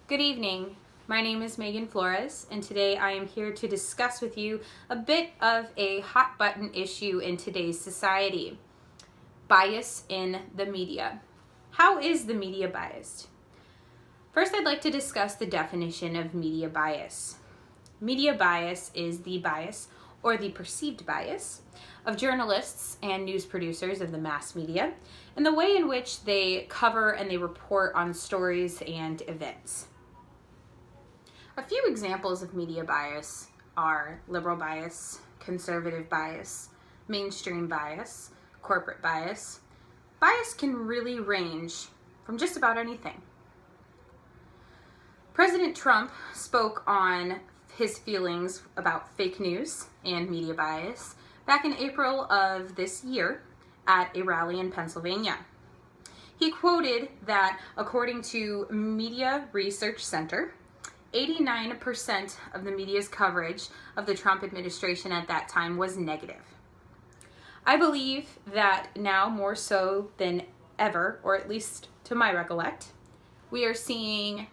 Good evening. My name is Megan Flores, and today I am here to discuss with you a bit of a hot button issue in today's society: bias in the media. How is the media biased? First, I'd like to discuss the definition of media bias. Media bias is the bias, or the perceived bias, of journalists and news producers of the mass media and the way in which they cover and they report on stories and events. A few examples of media bias are liberal bias, conservative bias, mainstream bias, corporate bias. Bias can really range from just about anything. President Trump spoke on his feelings about fake news and media bias back in April of this year at a rally in Pennsylvania. He quoted that, according to Media Research Center, 89% of the media's coverage of the Trump administration at that time was negative. I believe that now more so than ever, or at least to my recollect, we are seeing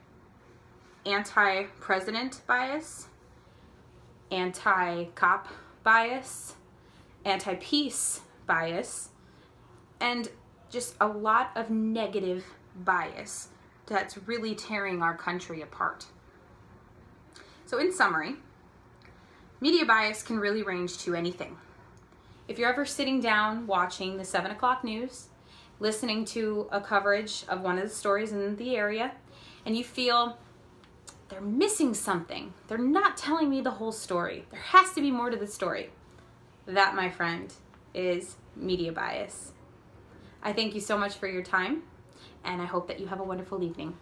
anti-president bias, anti-cop bias, anti-peace bias, and just a lot of negative bias that's really tearing our country apart. So in summary, media bias can really range to anything. If you're ever sitting down watching the 7 o'clock news, listening to a coverage of one of the stories in the area, and you feel they're missing something, they're not telling me the whole story, there has to be more to the story, that, my friend, is media bias. I thank you so much for your time, and I hope that you have a wonderful evening.